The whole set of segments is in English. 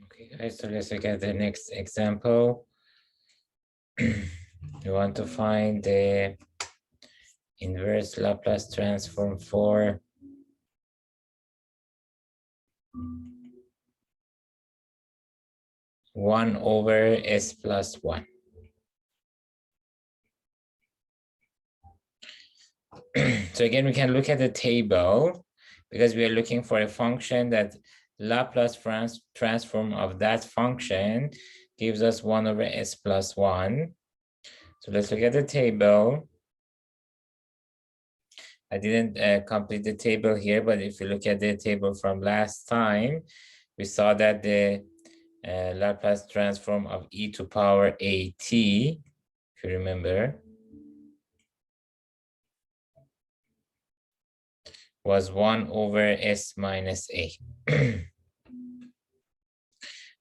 Okay, guys, so let's look at the next example. We want to find the inverse Laplace transform for one over s plus one. So again, we can look at the table because we are looking for a function that Laplace transform of that function gives us 1 over s plus 1. So let's look at the table. I didn't complete the table here, but if you look at the table from last time, we saw that the Laplace transform of e to power at, if you remember, was 1 over s minus a.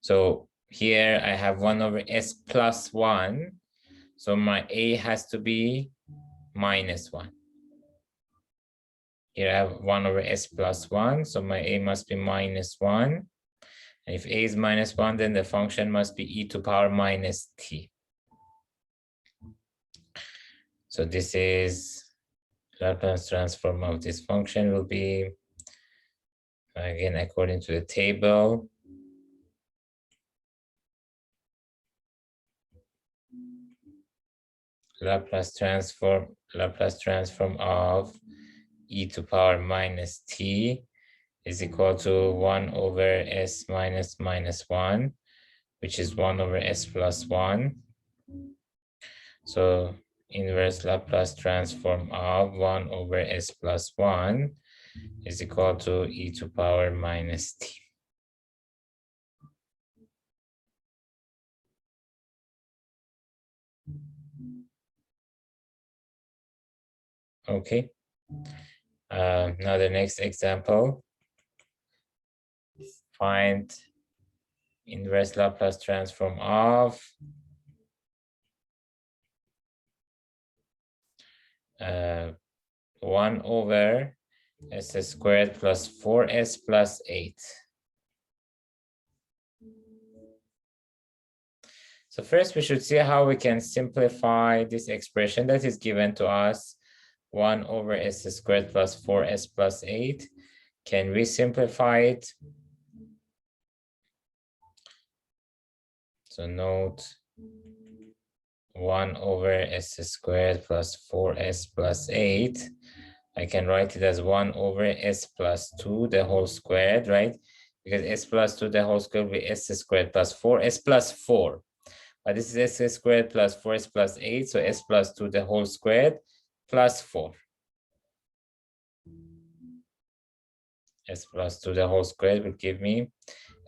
So here I have 1 over s plus 1. So my a has to be minus 1. Here I have 1 over s plus 1. So my a must be minus 1. And if a is minus 1, then the function must be e to power minus t. So this is Laplace transform of this function will be, again, according to the table, Laplace transform of e to power minus t is equal to 1 over s minus minus 1, which is 1 over s plus 1. So inverse Laplace transform of 1 over s plus 1 is equal to e to power minus t. Okay. Now the next example. Find inverse Laplace transform of 1 over s squared plus 4s plus 8. So first we should see how we can simplify this expression that is given to us, 1 over s squared plus 4s plus 8. Can we simplify it? So note 1 over s squared plus 4s plus 8. I can write it as 1 over s plus 2 the whole squared, right? Because s plus 2 the whole squared will be s squared plus 4s plus 4. But this is s squared plus 4s plus 8, so s plus 2 the whole squared plus 4. S plus 2 the whole squared will give me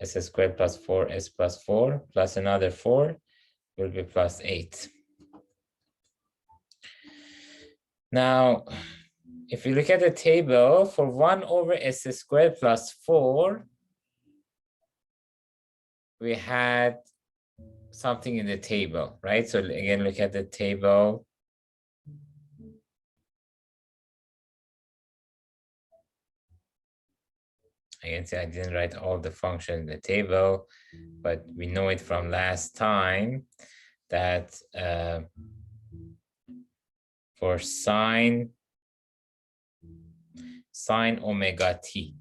s squared plus 4s plus 4 plus another 4 will be plus 8. Now, if you look at the table, for 1 over s squared plus 4, we had something in the table, right? So again, look at the table. I can see I didn't write all the functions in the table, but we know it from last time that for sine omega t.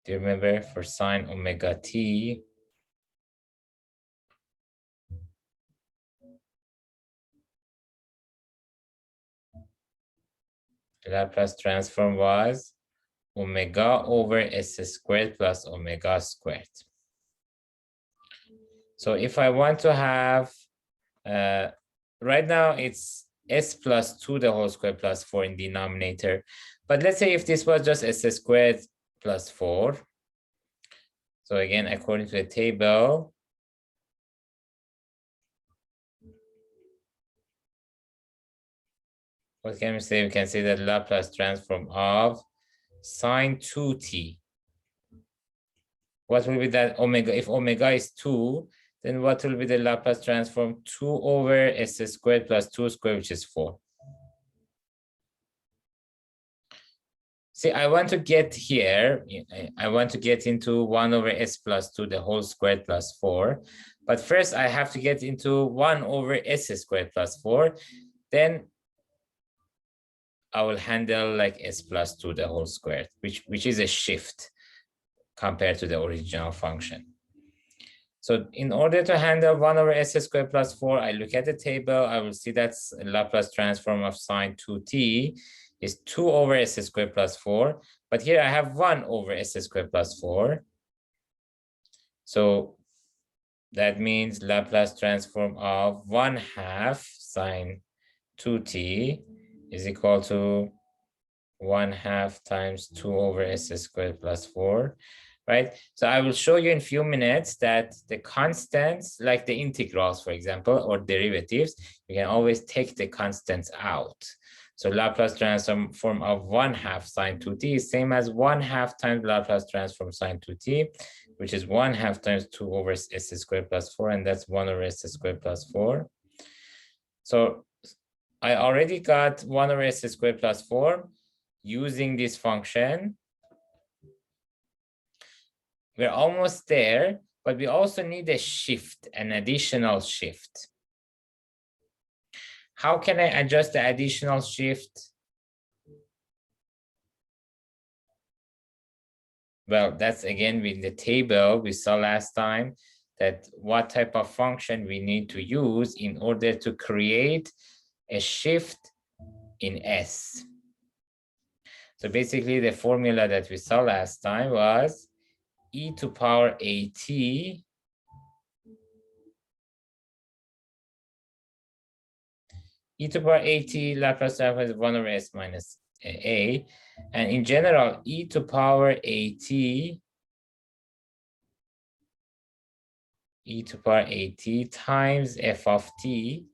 Do you remember for sine omega t? The Laplace transform was omega over s squared plus omega squared. So if I want to have, right now it's s plus 2 the whole square plus 4 in denominator. But let's say if this was just s squared plus 4. So again, according to the table, what can we say? We can say that Laplace transform of sine 2t. What will be that omega? If omega is 2, then what will be the Laplace transform? 2 over s squared plus 2 squared, which is 4. See, I want to get here, I want to get into 1 over s plus 2, the whole squared plus 4. But first, I have to get into 1 over s squared plus 4. Then I will handle like s plus 2, the whole squared, which is a shift compared to the original function. So in order to handle 1 over s squared plus 4, I look at the table, I will see that Laplace transform of sine 2t is 2 over s squared plus 4. But here I have 1 over s squared plus 4. So that means Laplace transform of 1/2 sine 2t is equal to 1/2 times 2 over s squared plus 4, right? So I will show you in a few minutes that the constants, like the integrals, for example, or derivatives, you can always take the constants out. So Laplace transform of 1/2 sine 2t is same as 1/2 times Laplace transform sine 2t, which is 1/2 times 2 over s squared plus 4, and that's 1 over s squared plus 4. So I already got 1 over s squared plus 4 using this function. We're almost there, but we also need a shift, an additional shift. How can I adjust the additional shift? Well, that's again with the table we saw last time, that what type of function we need to use in order to create a shift in S. So basically the formula that we saw last time was e to power at e to power at Laplace transform is 1 over s minus a. And in general, e to power at, e to power at times f of t,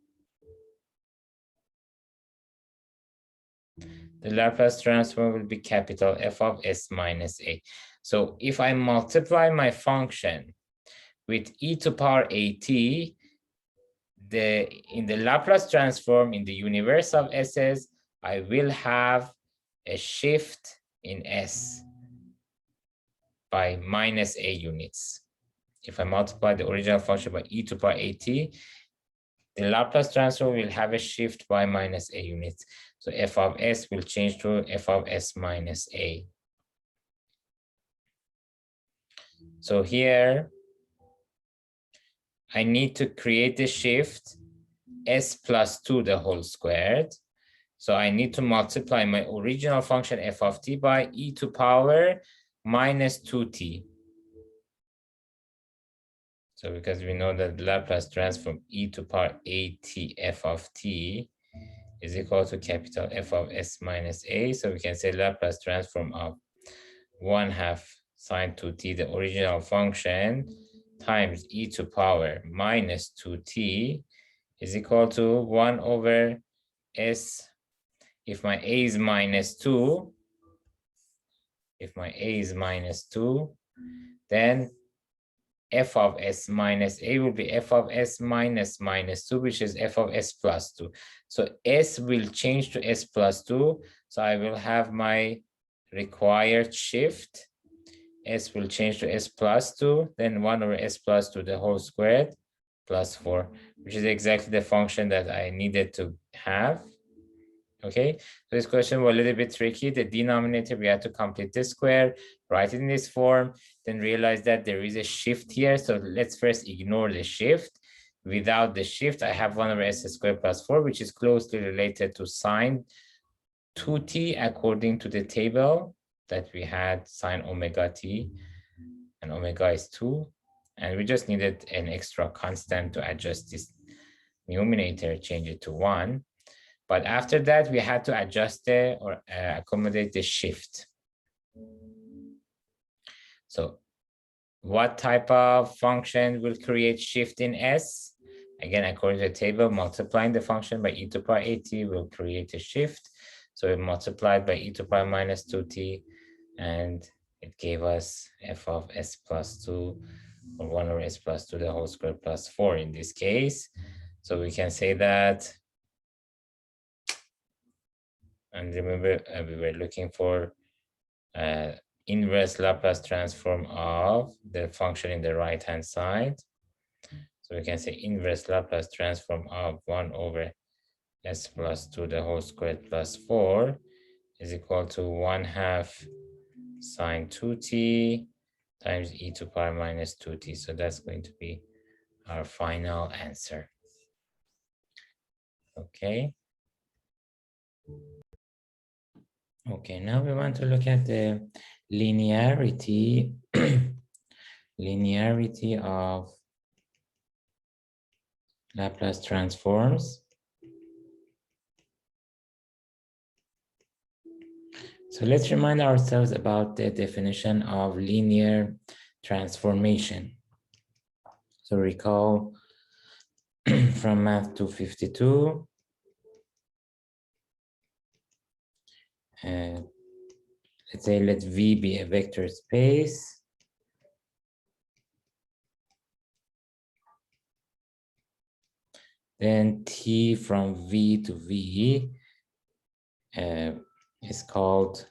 the Laplace transform will be capital F of s minus a. So if I multiply my function with e to power at, in the Laplace transform in the universe of s's, I will have a shift in s by minus a units. If I multiply the original function by e to power at, the Laplace transform will have a shift by minus a units. So f of s will change to f of s minus a. So here, I need to create the shift s plus 2 the whole squared. So I need to multiply my original function f of t by e to power minus 2t. So because we know that Laplace transform e to power at f of t is equal to capital F of s minus a. So we can say Laplace transform of 1/2 sine 2t, the original function, times e to power minus 2t is equal to 1 over s. If my a is minus 2, then f of s minus a will be f of s minus minus 2, which is f of s plus 2. So s will change to s plus 2. So I will have my required shift. S will change to s plus 2, then 1 over s plus 2 the whole squared plus 4, which is exactly the function that I needed to have. Okay, so this question was a little bit tricky. The denominator, we had to complete the square, write it in this form, then realize that there is a shift here. So let's first ignore the shift. Without the shift, I have 1 over s squared plus 4, which is closely related to sine 2t according to the table that we had, sine omega t, and omega is 2. And we just needed an extra constant to adjust this numerator, change it to 1. But after that, we had to adjust or accommodate the shift. So what type of function will create shift in S? Again, according to the table, multiplying the function by e to power at will create a shift. So we multiplied by e to power minus 2t, and it gave us f of s plus 2, or 1 over s plus 2 the whole square plus 4 in this case. So we can say that, and remember, we were looking for inverse Laplace transform of the function in the right-hand side. So we can say inverse Laplace transform of 1 over s plus 2 the whole squared plus 4 is equal to 1/2 sine 2t times e to power minus 2t. So that's going to be our final answer. Okay. Okay, now we want to look at the linearity, linearity of Laplace transforms. So let's remind ourselves about the definition of linear transformation. So recall from Math 252, let's say let V be a vector space. Then T from V to V is called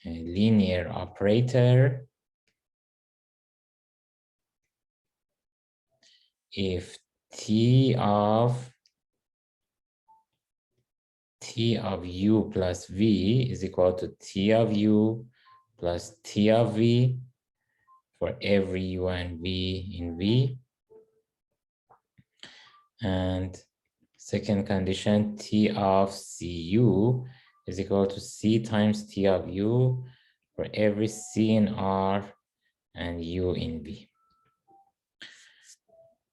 a linear operator if T of U plus V is equal to T of U plus T of V for every U and V in V. And second condition, T of CU is equal to C times T of U for every C in R and U in V.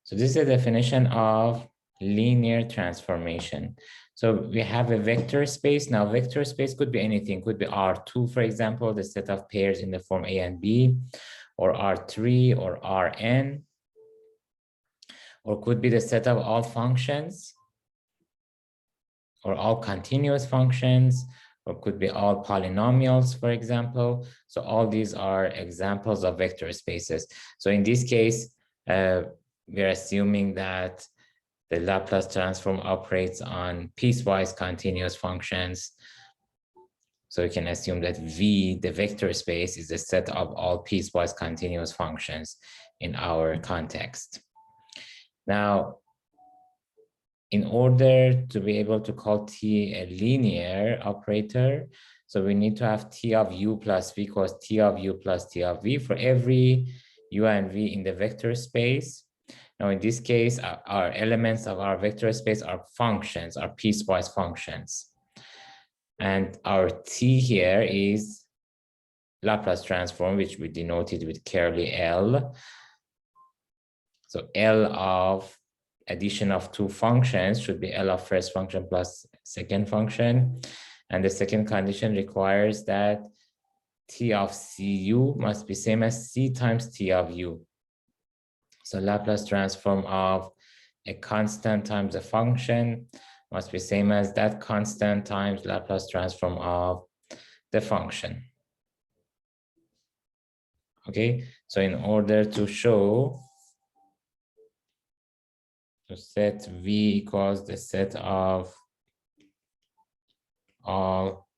So this is the definition of linear transformation. So we have a vector space. Now, vector space could be anything. Could be R2, for example, the set of pairs in the form A and B, or R3 or Rn, or could be the set of all functions, or all continuous functions, or could be all polynomials, for example. So all these are examples of vector spaces. So in this case, we're assuming that the Laplace transform operates on piecewise continuous functions. So you can assume that V, the vector space, is the set of all piecewise continuous functions in our context. Now, in order to be able to call T a linear operator, so we need to have T of U plus V equals T of U plus T of V for every U and V in the vector space. Now, in this case, our elements of our vector space are functions, are piecewise functions. And our T here is Laplace transform, which we denoted with curly L. So L of addition of two functions should be L of first function plus second function. And the second condition requires that T of CU must be same as C times T of U. So Laplace transform of a constant times a function must be same as that constant times Laplace transform of the function. Okay, so in order to show the set V equals the set of all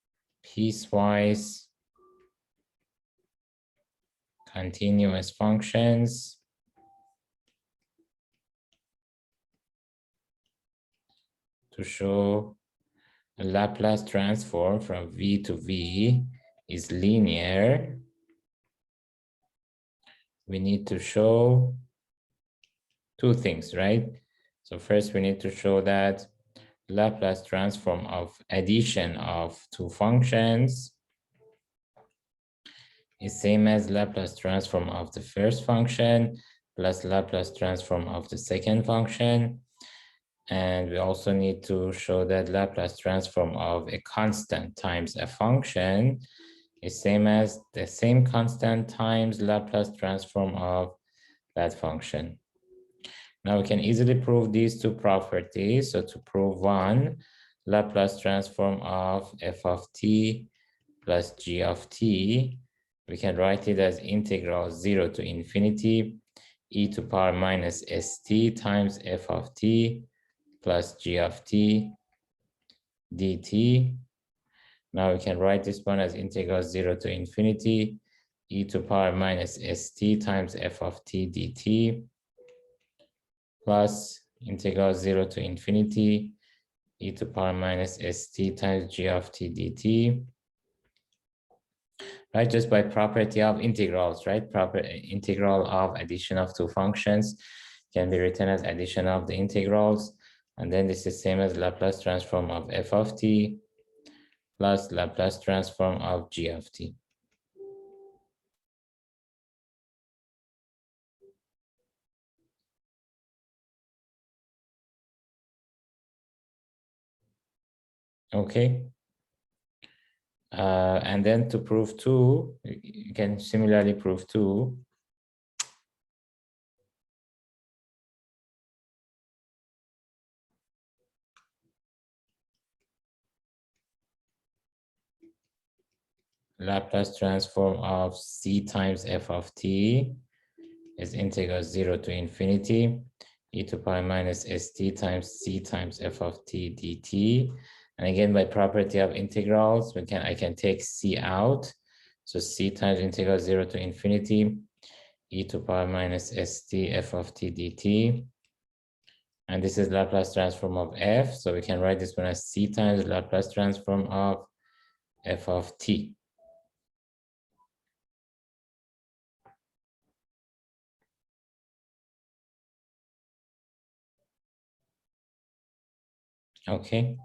piecewise continuous functions, to show a Laplace transform from V to V is linear, we need to show two things, right? So first we need to show that Laplace transform of addition of two functions is same as Laplace transform of the first function plus Laplace transform of the second function. And we also need to show that Laplace transform of a constant times a function is same as the same constant times Laplace transform of that function. Now we can easily prove these two properties. So to prove one, Laplace transform of f of t plus g of t, we can write it as integral 0 to infinity e to power minus st times f of t plus g of t dt. Now we can write this one as integral 0 to infinity e to power minus st times f of t dt plus integral 0 to infinity e to power minus st times g of t dt, right? Just by property of integrals, right? Proper integral of addition of two functions can be written as addition of the integrals. And then this is same as Laplace transform of f of t plus Laplace transform of g of t. Okay. And then to prove 2, you can similarly prove 2. Laplace transform of c times f of t is integral 0 to infinity e to power minus st times c times f of t dt. And again, by property of integrals, I can take c out. So c times integral 0 to infinity e to power minus st f of t dt. And this is Laplace transform of f. So we can write this one as c times Laplace transform of f of t. Okay.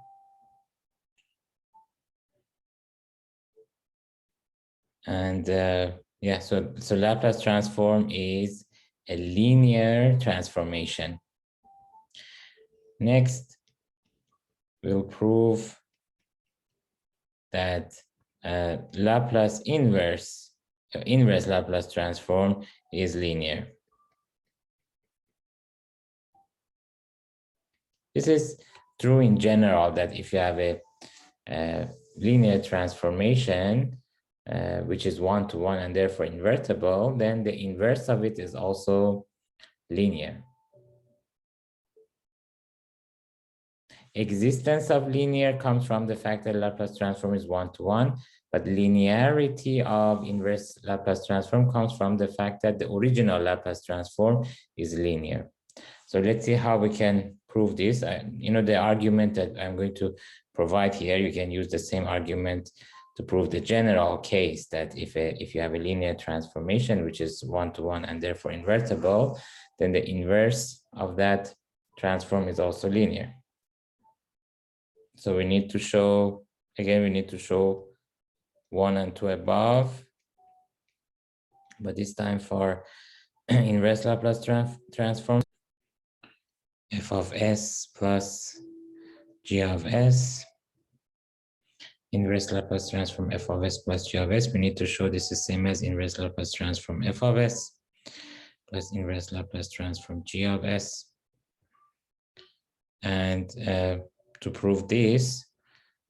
And yeah, so Laplace transform is a linear transformation. Next, we'll prove that Laplace inverse Laplace transform is linear. This is true in general, that if you have a linear transformation, which is one-to-one and therefore invertible, then the inverse of it is also linear. Existence of linear comes from the fact that Laplace transform is one-to-one, but linearity of inverse Laplace transform comes from the fact that the original Laplace transform is linear. So let's see how we can prove this. The argument that I'm going to provide here, you can use the same argument to prove the general case that if you have a linear transformation, which is one-to-one and therefore invertible, then the inverse of that transform is also linear. So we need to show, again, 1 and 2 above, but this time for inverse Laplace transform, f of s plus g of s, inverse Laplace transform f of s plus g of s. We need to show this is same as inverse Laplace transform f of s plus inverse Laplace transform g of s. And to prove this,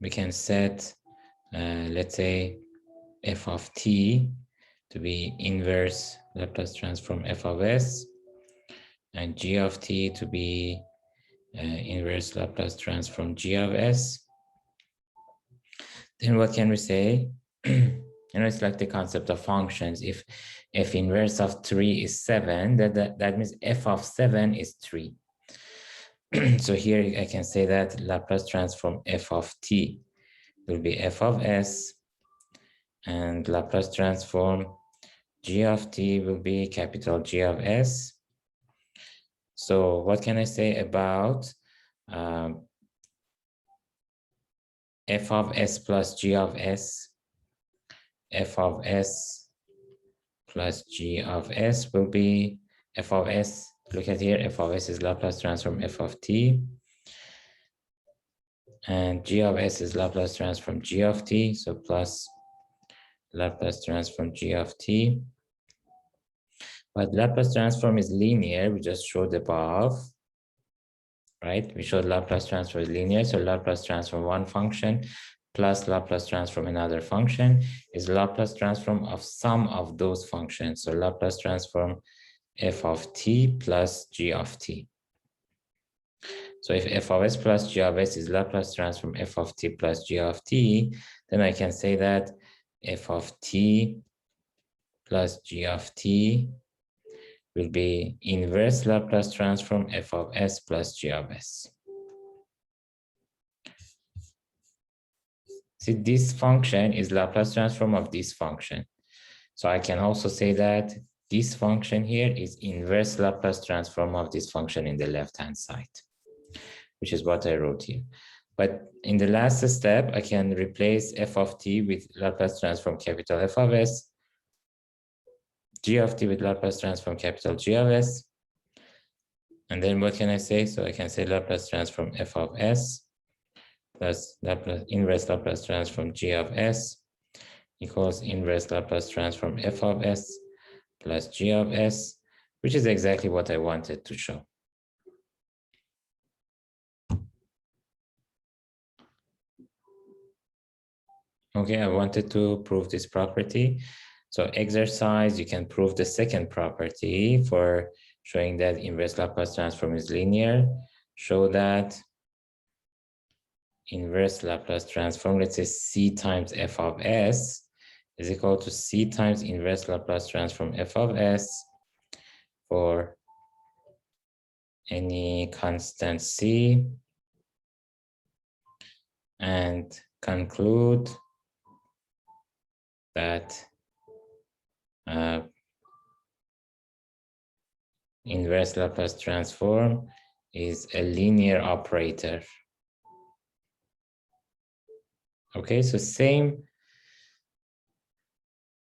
we can set, let's say, f of t to be inverse Laplace transform f of s, and g of t to be inverse Laplace transform g of s. Then what can we say? It's like the concept of functions. If f inverse of 3 is 7, that means f of 7 is 3. So here I can say that Laplace transform f of t will be f of s, and Laplace transform g of t will be capital G of s. So what can I say about f of s plus g of s? F of s plus g of s will be f of s. Look at here, f of s is Laplace transform f of t, and g of s is Laplace transform g of t, so plus Laplace transform g of t. But Laplace transform is linear, we just showed above, right? We showed Laplace transform is linear, so Laplace transform one function plus Laplace transform another function is Laplace transform of some of those functions. So Laplace transform f of t plus g of t. So if f of s plus g of s is Laplace transform f of t plus g of t, then I can say that f of t plus g of t will be inverse Laplace transform f of s plus g of s. See, this function is Laplace transform of this function. So I can also say that this function here is inverse Laplace transform of this function in the left-hand side, which is what I wrote here. But in the last step, I can replace f of t with Laplace transform capital F of s, g of t with Laplace transform capital G of s. And then what can I say? So I can say Laplace transform f of s plus inverse Laplace transform g of s equals inverse Laplace transform f of s plus g of s, which is exactly what I wanted to show. Okay, I wanted to prove this property. So exercise, you can prove the second property for showing that inverse Laplace transform is linear. Show that inverse Laplace transform, let's say c times f of s is equal to c times inverse Laplace transform f of s for any constant c, and conclude that inverse Laplace transform is a linear operator. Okay, so same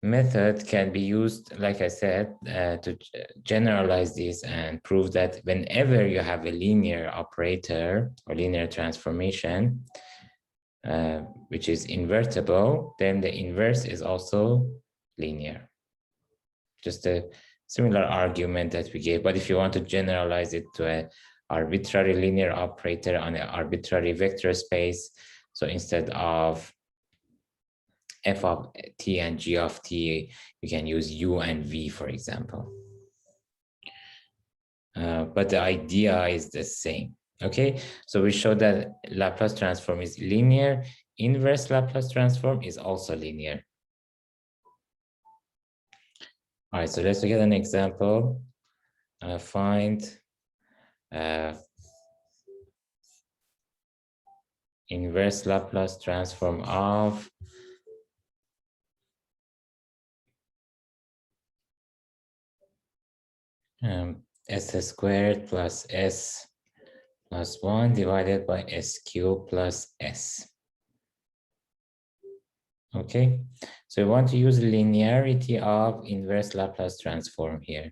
method can be used, like I said, to generalize this and prove that whenever you have a linear operator or linear transformation, which is invertible, then the inverse is also linear. Just a similar argument that we gave, but if you want to generalize it to an arbitrary linear operator on an arbitrary vector space, so instead of f of t and g of t, you can use u and v, for example. But the idea is the same. Okay, so we showed that Laplace transform is linear. Inverse Laplace transform is also linear. All right, so let's look at an example. Find inverse Laplace transform of s squared plus s plus 1 divided by s cubed plus s. Okay, so we want to use linearity of inverse Laplace transform here.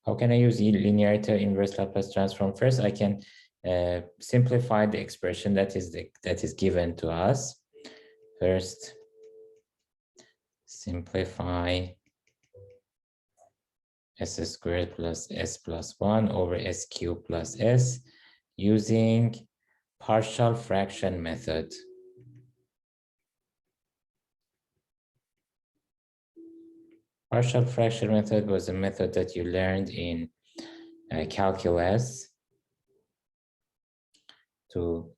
How can I use linearity of inverse Laplace transform? First, I can simplify the expression that is given to us. First, simplify s squared plus s plus 1 over s cubed plus s using partial fraction method. Partial fraction method was a method that you learned in calculus to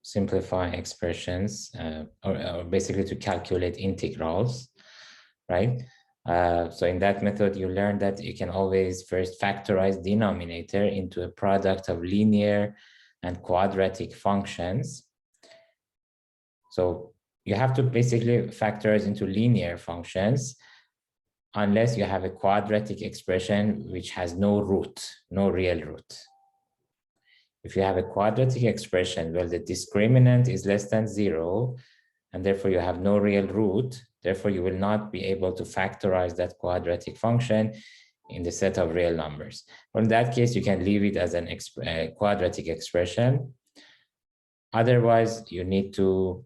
simplify expressions, or basically to calculate integrals, right? So in that method, you learn that you can always first factorize denominator into a product of linear and quadratic functions. So you have to basically factorize into linear functions unless you have a quadratic expression which has no root, no real root. If you have a quadratic expression where the discriminant is less than 0, and therefore you have no real root, therefore you will not be able to factorize that quadratic function in the set of real numbers. Well, in that case, you can leave it as a quadratic expression. Otherwise, you need to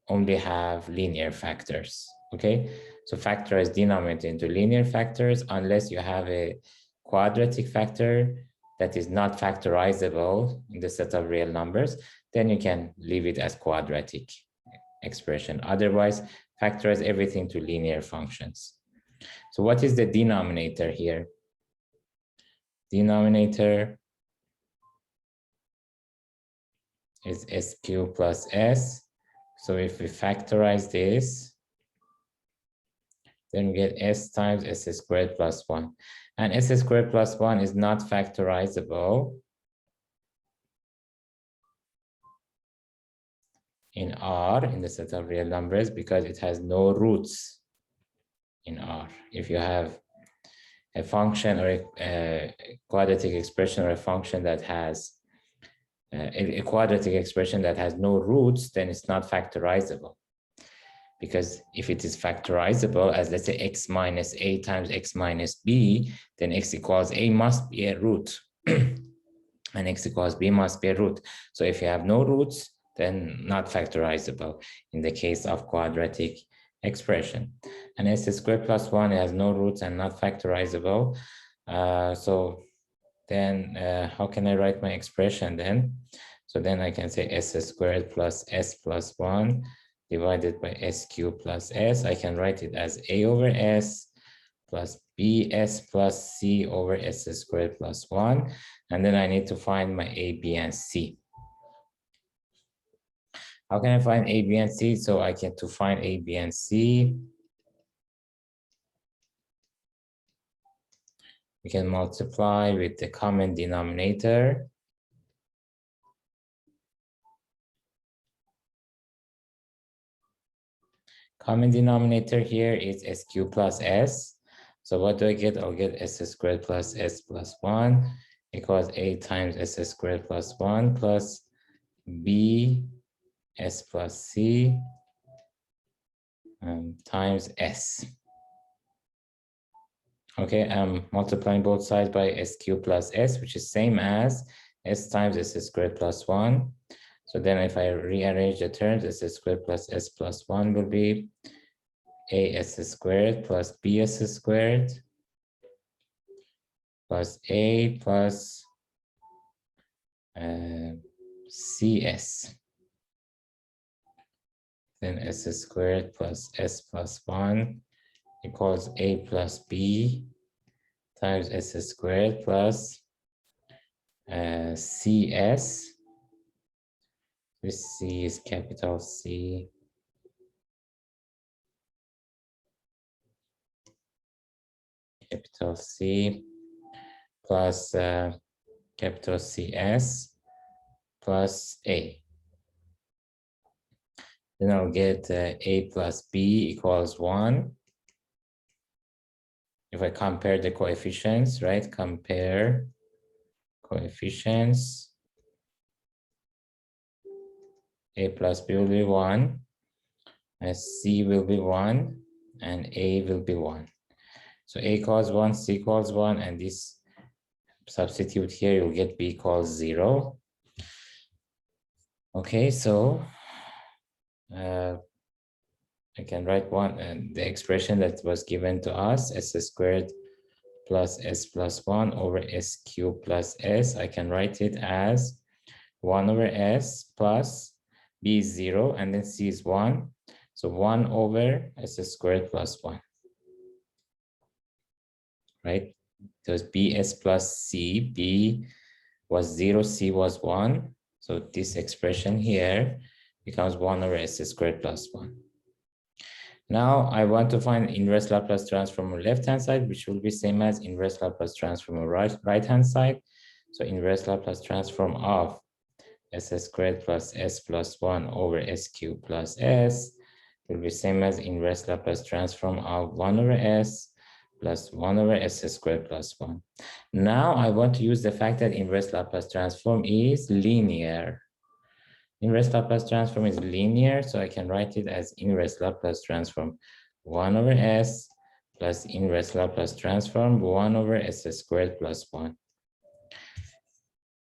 only have linear factors, okay? So factorize denominator into linear factors unless you have a quadratic factor that is not factorizable in the set of real numbers, then you can leave it as quadratic expression. Otherwise, factorize everything to linear functions. So what is the denominator here? Denominator is s cubed plus s. So if we factorize this, then we get s times s squared plus 1. And s squared plus 1 is not factorizable in R, in the set of real numbers, because it has no roots in R. If you have a function or a quadratic expression or a function that has a quadratic expression that has no roots, then it's not factorizable. Because if it is factorizable as, let's say, x minus a times x minus b, then x equals a must be a root. And x equals b must be a root. So if you have no roots, then not factorizable in the case of quadratic expression. And s squared plus 1 has no roots and not factorizable. So then how can I write my expression then? So then I can say s squared plus s plus 1 divided by s cubed plus s. I can write it as a over s plus bs plus c over s squared plus 1. And then I need to find my a, b, and c. How can I find a, b, and c? So I can, to find a, b, and c, we can multiply with the common denominator. Common denominator here is s cubed plus s. So what do I get? I'll get s squared plus s plus 1 equals a times s squared plus 1 plus b s plus c times s. Okay, I'm multiplying both sides by s cubed plus s, which is same as s times s squared plus 1. So then if I rearrange the terms, s squared plus s plus 1 will be as squared plus bs squared plus a plus cs. Then s squared plus s plus 1 equals a plus b times s squared plus cs. This c is capital C. Capital C plus capital CS plus A. Then I'll get A plus B equals 1. If I compare the coefficients, right? Compare coefficients. A plus B will be 1. C will be 1. And A will be 1. So A equals 1, C equals 1. And this substitute here, you'll get B equals 0. Okay, so I can write the expression that was given to us, s squared plus s plus 1 over s cubed plus s. I can write it as 1 over s plus b is 0 and then c is 1. So 1 over s squared plus 1, right? It was bs plus c, b was 0, c was 1. So this expression here becomes 1 over s squared plus 1. Now I want to find inverse Laplace transform on left-hand side, which will be same as inverse Laplace transform on right-hand side. So inverse Laplace transform of s squared plus s plus 1 over s cubed plus s will be same as inverse Laplace transform of 1 over s plus 1 over s squared plus 1. Now I want to use the fact that inverse Laplace transform is linear. Inverse Laplace transform is linear, so I can write it as inverse Laplace transform 1 over s plus inverse Laplace transform 1 over s squared plus 1.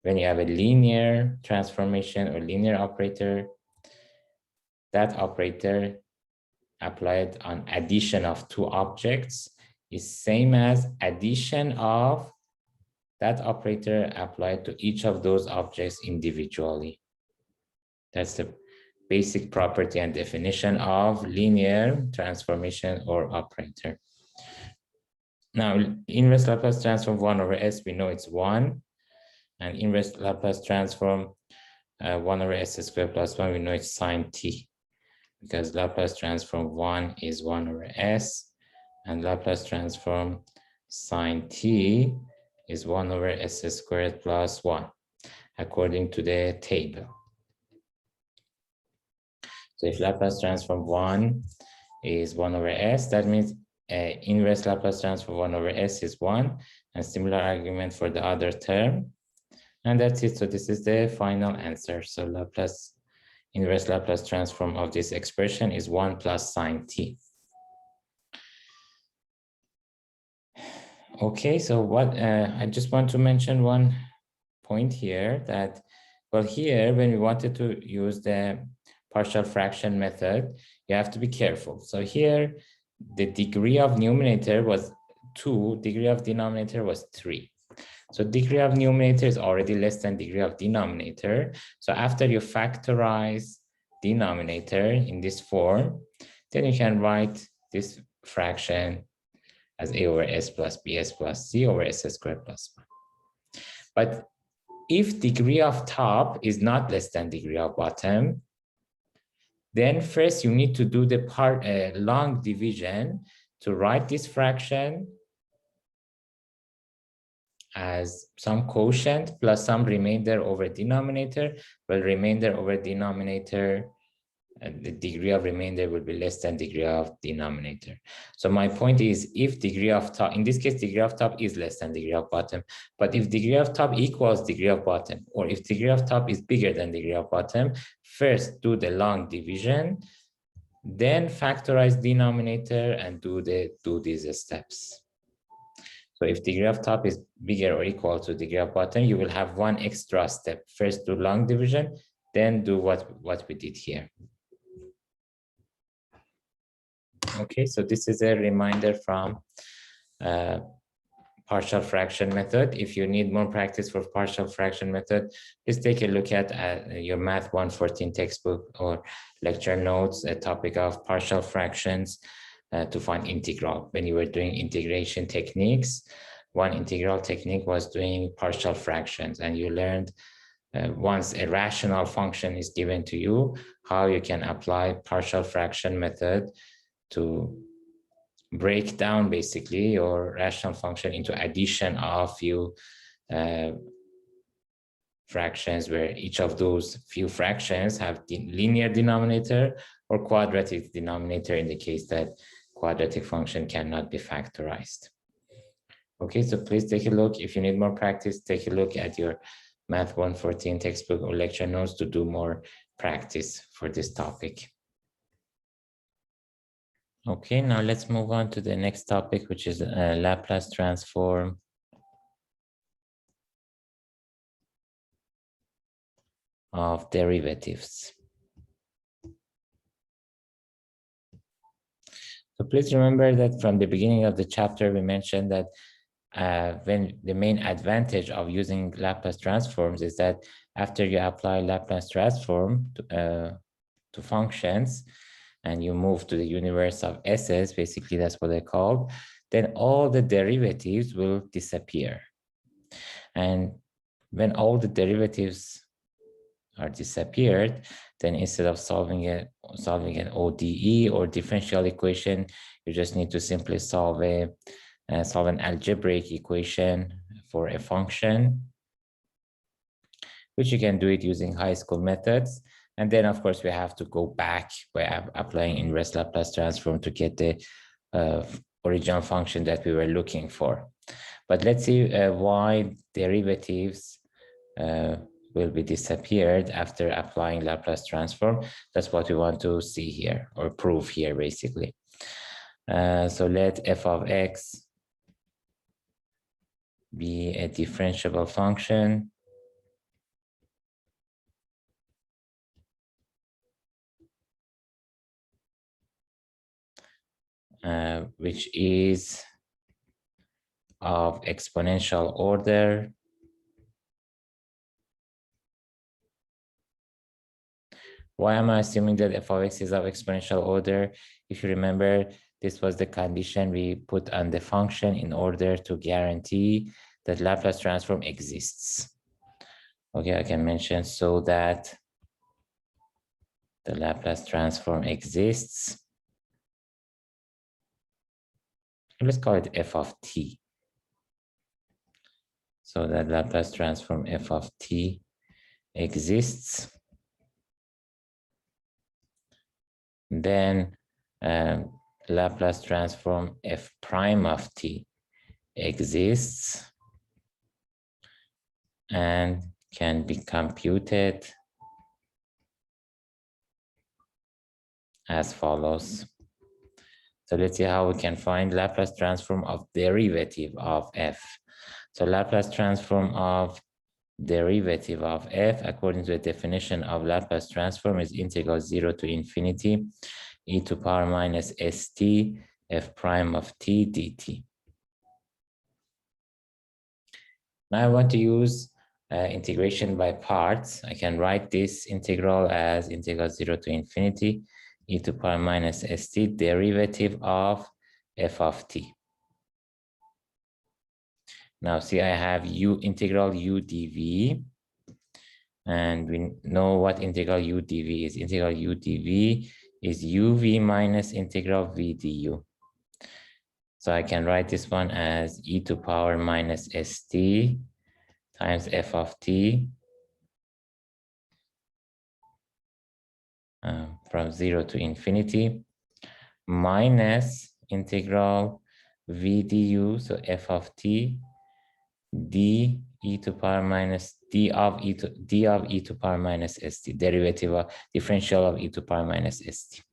When you have a linear transformation or linear operator, that operator applied on addition of two objects is same as addition of that operator applied to each of those objects individually. That's the basic property and definition of linear transformation or operator. Now, inverse Laplace transform 1 over s, we know it's 1. And inverse Laplace transform 1 over s squared plus 1, we know it's sine t, because Laplace transform 1 is 1 over s, and Laplace transform sine t is 1 over s squared plus 1, according to the table. So if Laplace transform 1 is 1 over s, that means inverse Laplace transform 1 over s is 1, and similar argument for the other term. And that's it. So this is the final answer. So inverse Laplace transform of this expression is 1 plus sine t. Okay, so what I just want to mention one point here that, well, here when we wanted to use the partial fraction method, you have to be careful. So here the degree of numerator was 2, degree of denominator was 3. So degree of numerator is already less than degree of denominator. So after you factorize denominator in this form, then you can write this fraction as a over s plus bs plus c over s squared plus 1. But if degree of top is not less than degree of bottom, then first you need to do the long division to write this fraction as some quotient plus some remainder over denominator. Well, remainder over denominator, the degree of remainder will be less than degree of denominator. So my point is, if degree of top, in this case, degree of top is less than degree of bottom, but if degree of top equals degree of bottom, or if degree of top is bigger than degree of bottom, first do the long division, then factorize denominator and do these steps. So if degree of top is bigger or equal to degree of bottom, you will have one extra step. First do long division, then do what we did here. Okay, so this is a reminder from partial fraction method. If you need more practice for partial fraction method, please take a look at your Math 114 textbook or lecture notes, a topic of partial fractions to find integral. When you were doing integration techniques, one integral technique was doing partial fractions, and you learned once a rational function is given to you, how you can apply partial fraction method to break down basically your rational function into addition of few fractions, where each of those few fractions have linear denominator or quadratic denominator in the case that quadratic function cannot be factorized. Okay, so please take a look. If you need more practice, take a look at your Math 114 textbook or lecture notes to do more practice for this topic. Okay, now let's move on to the next topic, which is Laplace transform of derivatives. So please remember that from the beginning of the chapter, we mentioned that when the main advantage of using Laplace transforms is that after you apply Laplace transform to functions, and you move to the universe of S's, basically that's what they're called, then all the derivatives will disappear. And when all the derivatives are disappeared, then instead of solving an ODE or differential equation, you just need to simply solve an algebraic equation for a function, which you can do it using high school methods. And then, of course, we have to go back by applying inverse Laplace transform to get the original function that we were looking for. But let's see why derivatives will be disappeared after applying Laplace transform. That's what we want to see here, or prove here, basically. So let f of x be a differentiable function which is of exponential order. Why am I assuming that f of x is of exponential order? If you remember, this was the condition we put on the function in order to guarantee that Laplace transform exists. Okay, I can mention so that the Laplace transform exists. Let's call it f of t. So that Laplace transform f of t exists. Then Laplace transform f prime of t exists and can be computed as follows. So let's see how we can find Laplace transform of derivative of f. So Laplace transform of derivative of f, according to the definition of Laplace transform, is integral 0 to infinity e to power minus st f prime of t dt. Now I want to use integration by parts. I can write this integral as integral 0 to infinity e to power minus st derivative of f of t. Now see, I have integral u dv, and we know what integral u dv is. Integral u dv is uv minus integral v du. So I can write this one as e to power minus st times f of t from 0 to infinity minus integral v du, so f of t d e to power minus d of e to power minus st, derivative of differential of e to power minus st,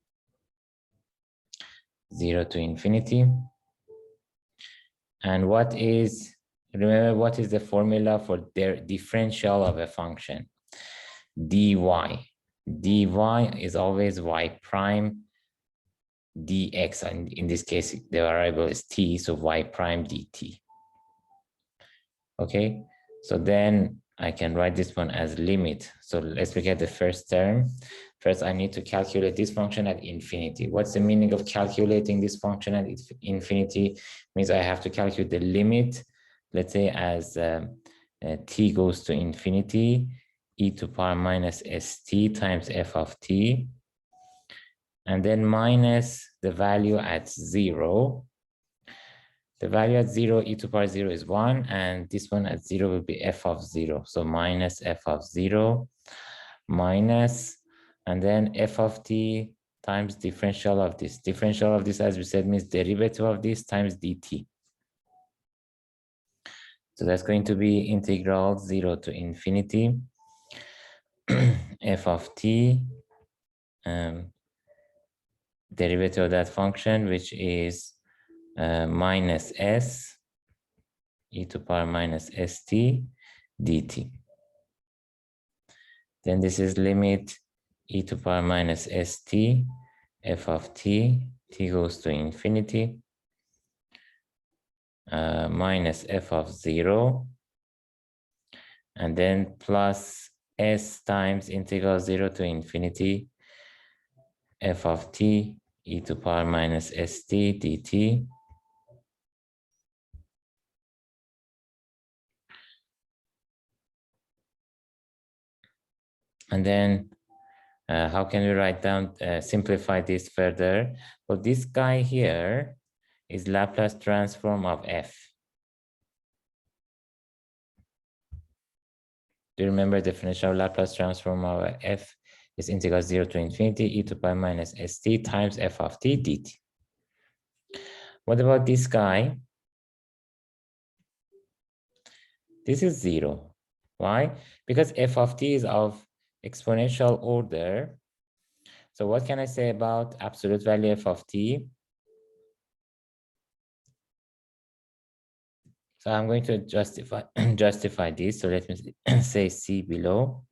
0 to infinity. And remember what is the formula for their differential of a function? dy. dy is always y prime dx, and in this case the variable is t, so y prime dt. Okay, so then I can write this one as limit. So let's look at the first term. First, I need to calculate this function at infinity. What's the meaning of calculating this function at infinity? Means I have to calculate the limit, let's say as t goes to infinity, e to power minus st times f of t, and then minus the value at 0. The value at 0, e to power 0 is 1, and this one at 0 will be f of 0. So minus f of 0 minus, and then f of t times differential of this. Differential of this, as we said, means derivative of this times dt. So that's going to be integral 0 to infinity f of t, derivative of that function, which is minus s e to power minus st dt. Then this is limit e to power minus st f of t, t goes to infinity, minus f of 0, and then plus s times integral 0 to infinity f of t e to power minus st dt. And then how can we write down, simplify this further? Well, this guy here is Laplace transform of f. Do you remember the definition of Laplace transform of f is integral 0 to infinity e to power minus st times f of t dt. What about this guy? This is 0. Why? Because f of t is of exponential order. So what can I say about absolute value f of t? So I'm going to justify this. So let me say C below.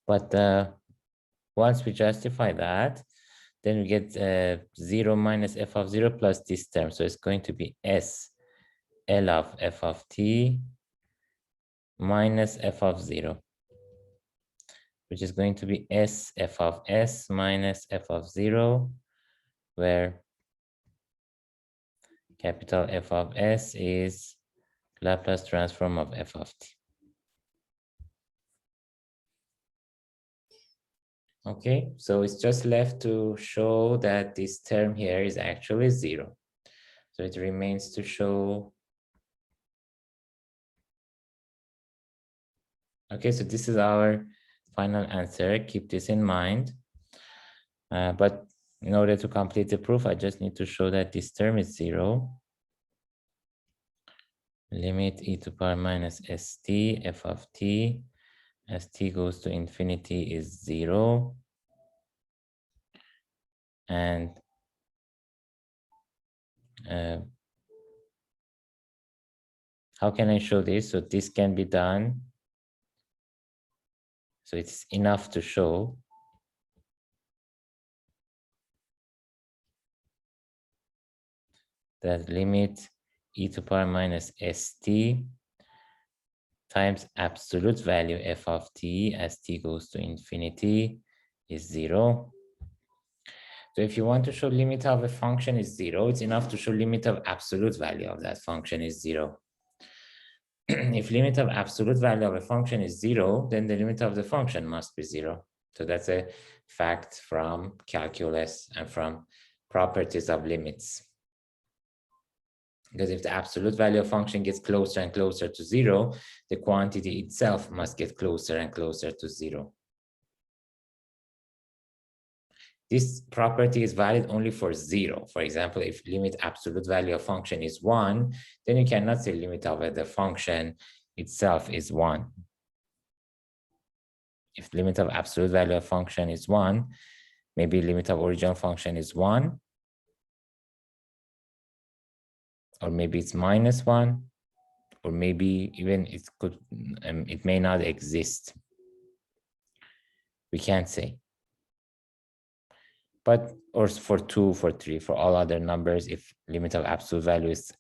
But once we justify that, then we get 0 minus f of 0 plus this term. So it's going to be S L of f of t minus f of 0, which is going to be S f of s minus f of 0, where capital F of s is Laplace transform of f of t. Okay, so it's just left to show that this term here is actually 0. So it remains to show. Okay, so this is our final answer. Keep this in mind. But in order to complete the proof, I just need to show that this term is 0. Limit e to power minus st f of t as t goes to infinity is 0. And how can I show this? So this can be done. So it's enough to show that limit e to power minus st times absolute value f of t as t goes to infinity is 0. So if you want to show limit of a function is 0, it's enough to show limit of absolute value of that function is 0. If limit of absolute value of a function is 0, then the limit of the function must be 0. So that's a fact from calculus and from properties of limits. Because if the absolute value of function gets closer and closer to 0, the quantity itself must get closer and closer to 0. This property is valid only for 0. For example, if limit absolute value of function is 1, then you cannot say limit of the function itself is 1. If limit of absolute value of function is 1, maybe limit of original function is 1, or maybe it's minus 1, or maybe even it may not exist. We can't say. But, or for 2, for 3, for all other numbers, if limit of absolute value is,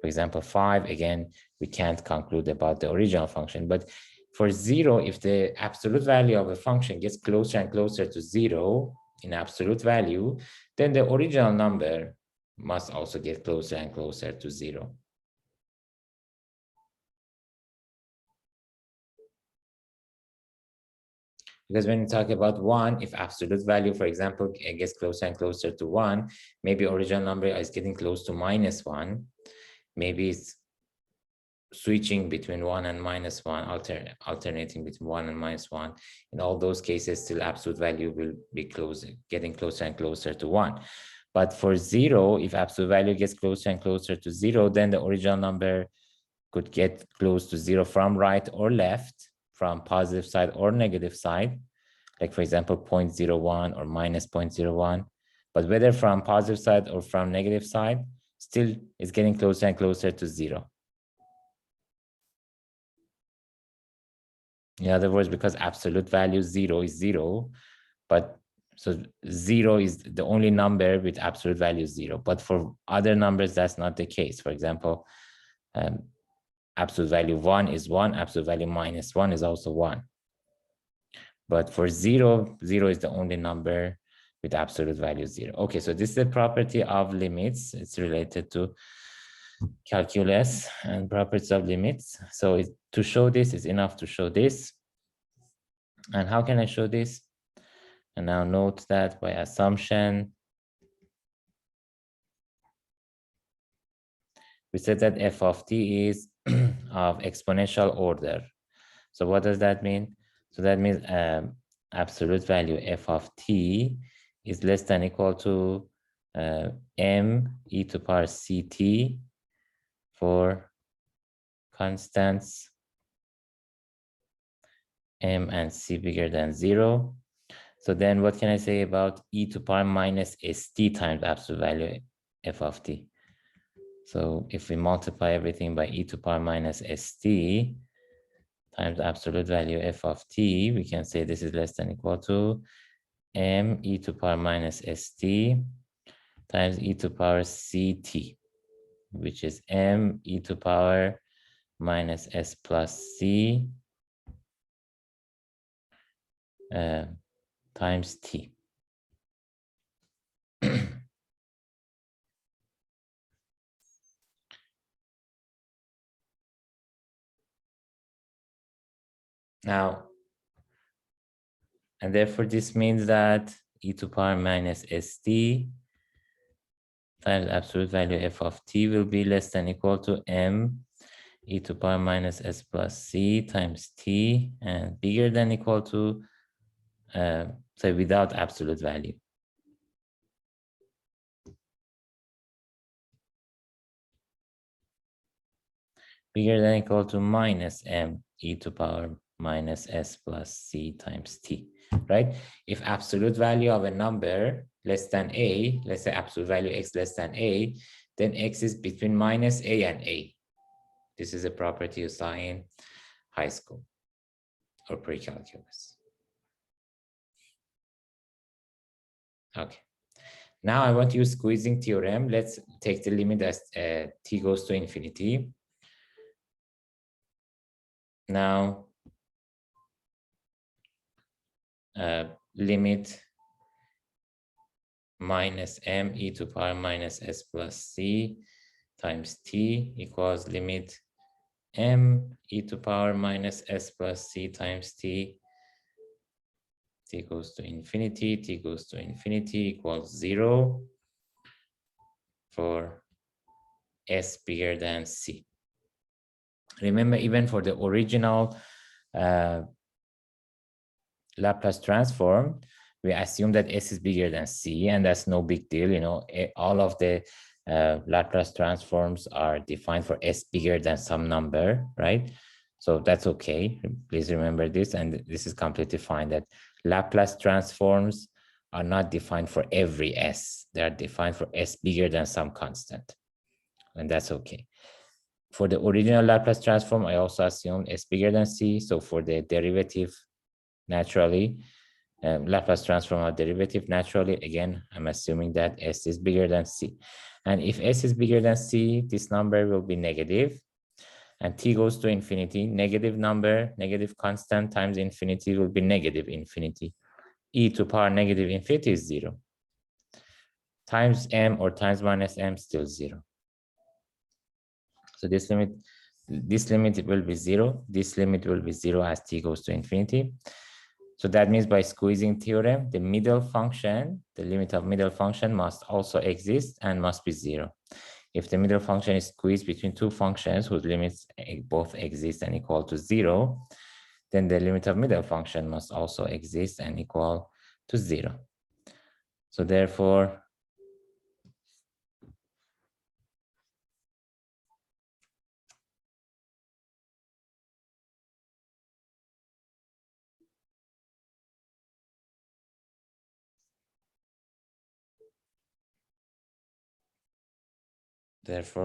for example, 5, again, we can't conclude about the original function. But for 0, if the absolute value of a function gets closer and closer to 0 in absolute value, then the original number must also get closer and closer to 0. Because when you talk about 1, if absolute value, for example, gets closer and closer to 1, maybe original number is getting close to minus 1. Maybe it's switching between 1 and minus 1, alternating between 1 and minus 1. In all those cases, still absolute value will be getting closer and closer to 1. But for 0, if absolute value gets closer and closer to 0, then the original number could get close to 0 from right or left, from positive side or negative side, like for example, 0.01 or minus 0.01. But whether from positive side or from negative side, still it's getting closer and closer to 0. In other words, because absolute value 0 is 0, but so 0 is the only number with absolute value 0. But for other numbers, that's not the case. For example, absolute value 1 is 1, absolute value minus 1 is also 1. But for 0, 0 is the only number with absolute value 0. Okay, so this is the property of limits. It's related to calculus and properties of limits. So to show this is enough to show this. And how can I show this? And now note that by assumption, we said that f of t is of exponential order. So what does that mean? So that means absolute value f of t is less than equal to m e to power ct for constants m and c bigger than 0. So then what can I say about e to power minus st times absolute value f of t? So if we multiply everything by e to power minus st times absolute value f of t, we can say this is less than equal to m e to power minus st times e to power ct, which is m e to power minus s plus c times t. Now, And therefore, this means that e to power minus st times absolute value f of t will be less than equal to m e to power minus s plus c times t, and bigger than equal to, say, without absolute value. Bigger than equal to minus m e to power minus s plus c times t, right? If absolute value of a number less than a, let's say absolute value x less than a, then x is between minus a and a. This is a property you saw in high school or pre-calculus. Okay. Now I want to use squeezing theorem. Let's take the limit as t goes to infinity. Now, limit minus m e to power minus s plus c times t equals limit m e to power minus s plus c times t. T goes to infinity, t goes to infinity equals 0 for s bigger than c. Remember, even for the original Laplace transform, we assume that s is bigger than c, and that's no big deal. You know, all of the Laplace transforms are defined for s bigger than some number, right? So that's okay. Please remember this, and this is completely fine, that Laplace transforms are not defined for every s. They are defined for s bigger than some constant, and that's okay. For the original Laplace transform, I also assumed s bigger than c. So for the derivative, naturally, Laplace transform of derivative, naturally, again, I'm assuming that s is bigger than c. And if s is bigger than c, this number will be negative, and t goes to infinity. Negative number, negative constant times infinity will be negative infinity. E to power negative infinity is 0. Times m or times minus m, still 0. So this limit will be 0. This limit will be 0 as t goes to infinity. So that means by squeezing theorem, the middle function, the limit of middle function must also exist and must be 0. If the middle function is squeezed between two functions whose limits both exist and equal to 0, then the limit of middle function must also exist and equal to 0. So therefore,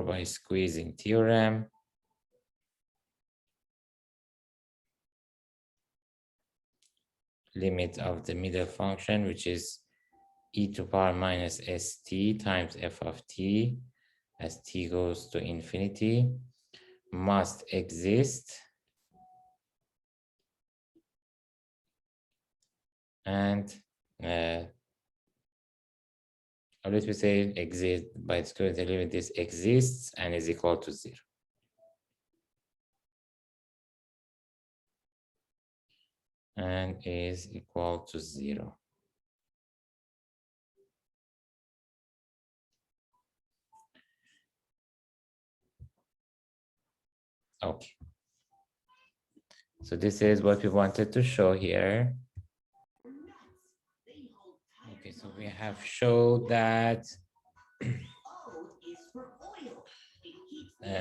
by squeezing theorem, limit of the middle function, which is e to power minus st times f of t as t goes to infinity, must exist and or let me say exist by square the limit, this exists and is equal to 0. And is equal to 0. Okay. So this is what we wanted to show here. Okay, so we have showed that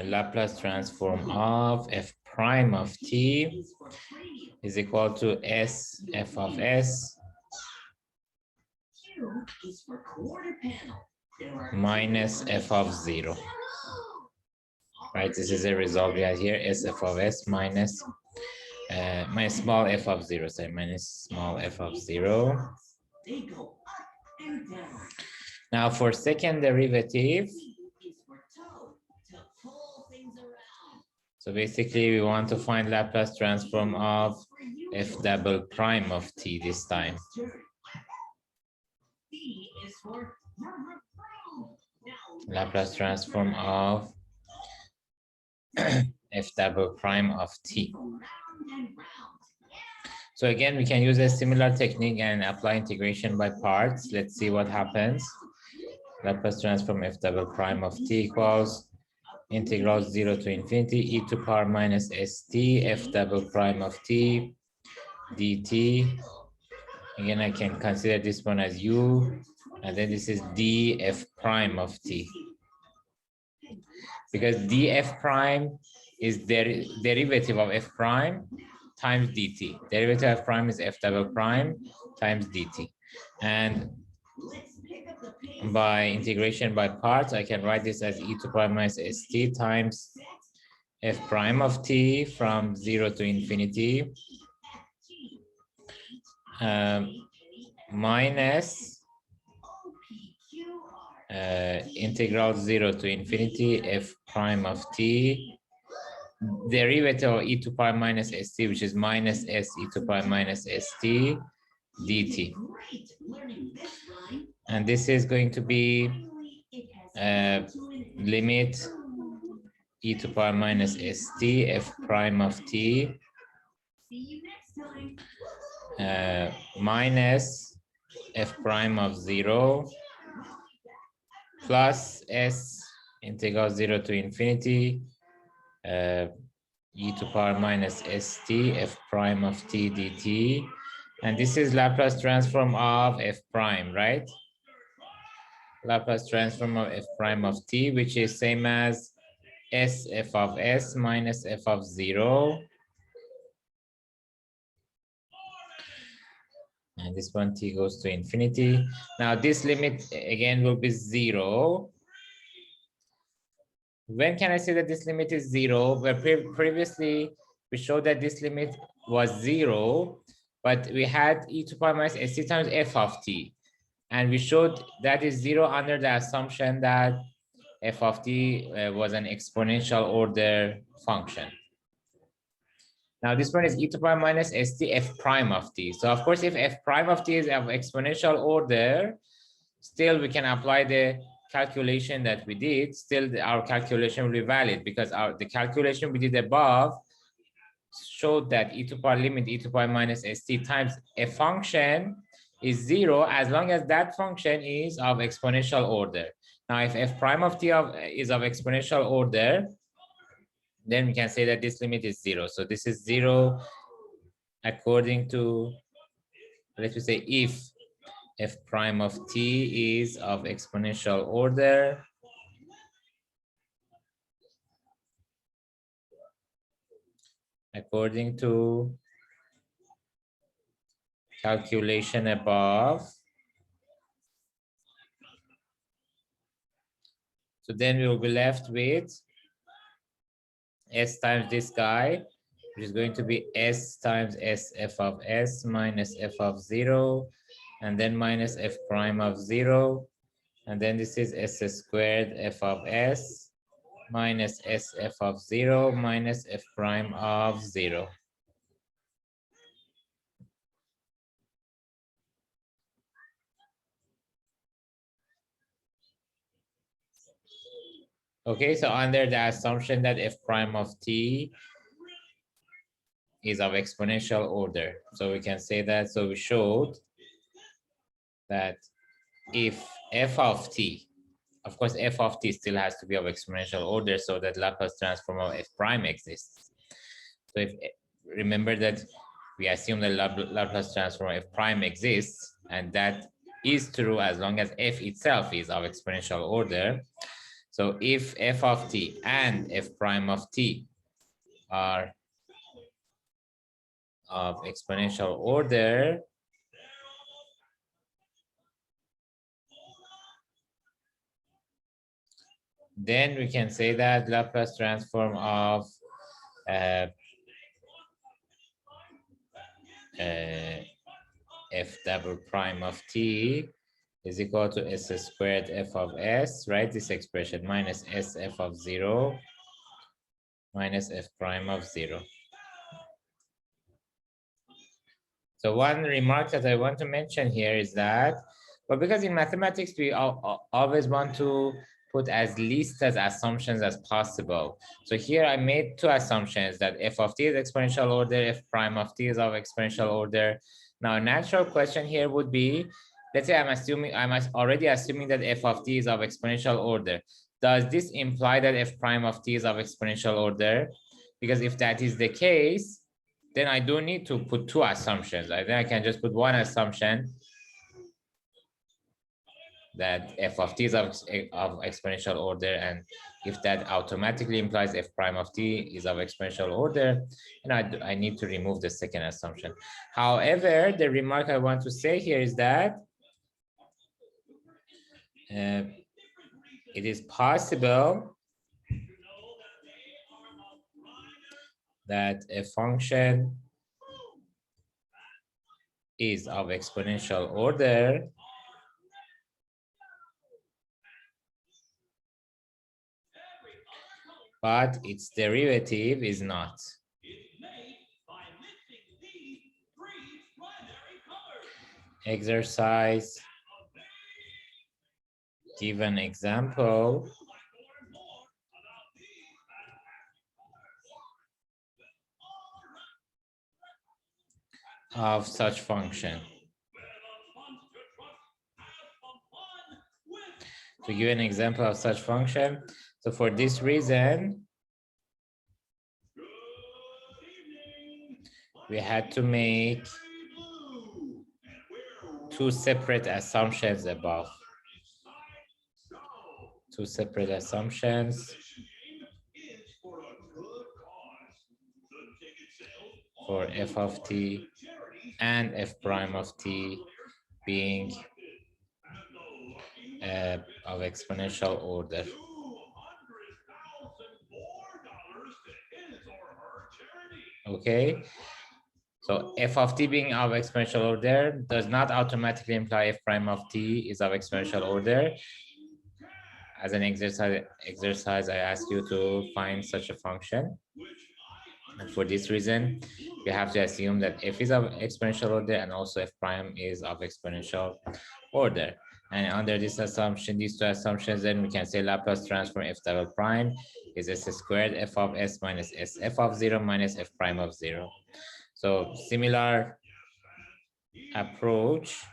Laplace transform of f prime of t is equal to s f of s minus f of 0. Right, this is a result we have here, s f of s minus small f of 0, sorry, minus small f of 0. Now for second derivative, so basically we want to find Laplace transform of f double prime of t this time. Laplace transform of f double prime of t. So again, we can use a similar technique and apply integration by parts. Let's see what happens. Laplace transform f double prime of t equals integral 0 to infinity e to power minus st f double prime of t dt. Again, I can consider this one as u, and then this is df prime of t. Because df prime is derivative of f prime times dt. Derivative of prime is f double prime times dt. And by integration by parts, I can write this as e to power minus st times f prime of t from 0 to infinity minus integral 0 to infinity f prime of t derivative of e to power minus st, which is minus s e to power minus st dt. And this is going to be limit e to power minus st f prime of t minus f prime of 0 plus s integral 0 to infinity e to power minus st f prime of t dt. And this is Laplace transform of f prime, right? Laplace transform of f prime of t, which is same as s f of s minus f of 0. And this one t goes to infinity. Now this limit again will be 0. When can I say that this limit is 0? Where previously we showed that this limit was 0, but we had e to power minus st times f of t. And we showed that is 0 under the assumption that f of t was an exponential order function. Now this one is e to power minus st f prime of t. So of course, if f prime of t is of exponential order, still we can apply the calculation that we did. Still our calculation will be valid because the calculation we did above showed that e to power limit e to power minus st times a function is 0 as long as that function is of exponential order. Now if f prime of t is of exponential order, then we can say that this limit is 0. So this is 0 according to, let me say, if f prime of t is of exponential order according to calculation above. So then we will be left with s times this guy, which is going to be s times s f of s minus f of 0, and then minus f prime of 0. And then this is s squared f of s minus s f of 0 minus f prime of 0. Okay, so under the assumption that f prime of t is of exponential order. So we can say that, so we showed that if f of t, of course, f of t still has to be of exponential order so that Laplace transform of f prime exists. So if, remember that we assume that Laplace transform of f prime exists, and that is true as long as f itself is of exponential order. So if f of t and f prime of t are of exponential order, then we can say that Laplace transform of f double prime of t is equal to s squared f of s, right? This expression minus s f of 0 minus f prime of 0. So one remark that I want to mention here is that, but because in mathematics we always want to put as least as assumptions as possible. So here I made two assumptions that f of t is exponential order, f prime of t is of exponential order. Now, a natural question here would be, let's say I'm already assuming that f of t is of exponential order. Does this imply that f prime of t is of exponential order? Because if that is the case, then I don't need to put two assumptions. I think I can just put one assumption that f of t is of exponential order, and if that automatically implies f prime of t is of exponential order, and I need to remove the second assumption. However, the remark I want to say here is that it is possible that a function is of exponential order but its derivative is not. Exercise. Give an example of such function. To give an example of such function, so for this reason, we had to make two separate assumptions above. Two separate assumptions for f of t and f prime of t being of exponential order. Okay, so f of t being of exponential order does not automatically imply f prime of t is of exponential order. As an exercise, I ask you to find such a function. And for this reason, we have to assume that f is of exponential order and also f prime is of exponential order. And under this assumption, these two assumptions, then we can say Laplace transform f double prime is s squared f of s minus s f of 0 minus f prime of 0. So similar approach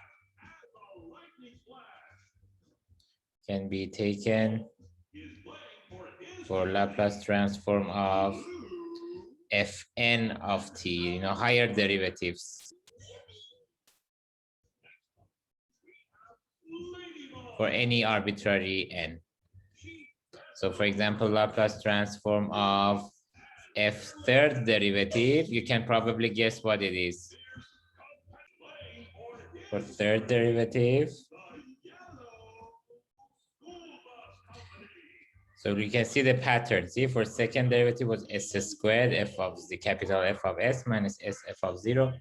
can be taken for Laplace transform of fn of t, higher derivatives for any arbitrary n. So for example, Laplace transform of f third derivative, you can probably guess what it is. For third derivative, so we can see the pattern. See, for second derivative was s squared f of the capital F of s minus s f of 0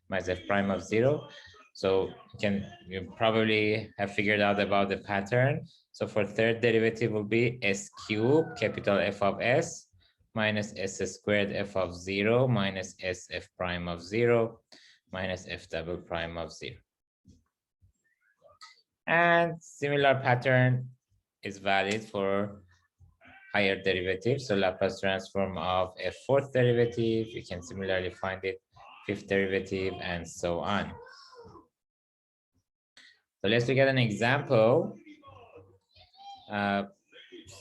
minus f prime of 0. So you probably have figured out about the pattern. So for third derivative will be s cubed capital F of s minus s squared f of 0 minus s f prime of 0 minus f double prime of 0. And similar pattern is valid for higher derivative. So Laplace transform of f fourth derivative, you can similarly find it fifth derivative and so on. So let's look at an example.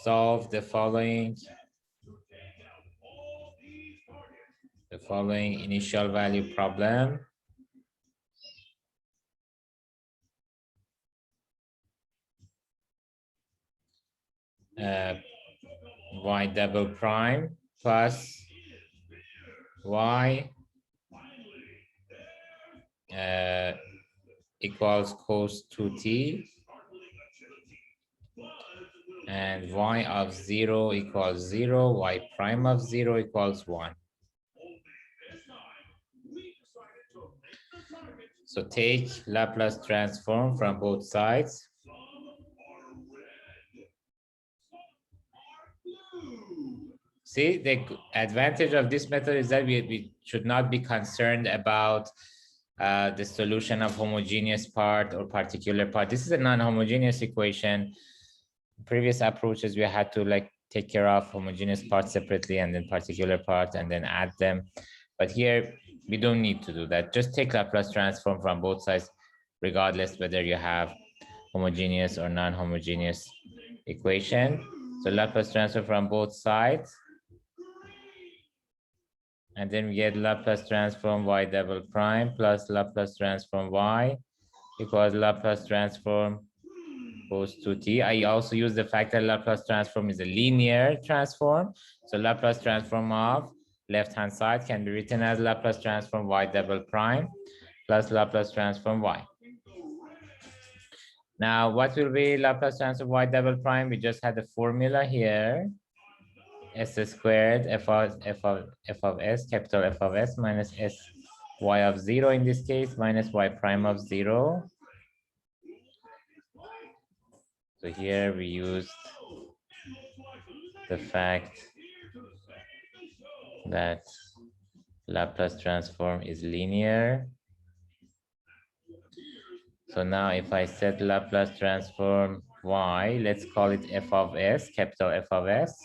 Solve the following initial value problem. Y double prime plus y equals cos 2t and y of 0 equals 0, y prime of 0 equals 1. So take Laplace transform from both sides. See, the advantage of this method is that we should not be concerned about the solution of homogeneous part or particular part. This is a non-homogeneous equation. previous approaches, we had to like take care of homogeneous parts separately and then particular parts and then add them. But here we don't need to do that. Just take Laplace transform from both sides, regardless whether you have homogeneous or non-homogeneous equation. So Laplace transform from both sides. And then we get Laplace transform y double prime plus Laplace transform y equals Laplace transform goes to t. I also use the fact that Laplace transform is a linear transform. So Laplace transform of left-hand side can be written as Laplace transform y double prime plus Laplace transform y. Now, what will be Laplace transform y double prime? We just had the formula here. S squared f of s, capital F of s, minus s y of 0 in this case, minus y prime of 0. So here we used the fact that Laplace transform is linear. So now if I set Laplace transform y, let's call it f of s, capital F of s.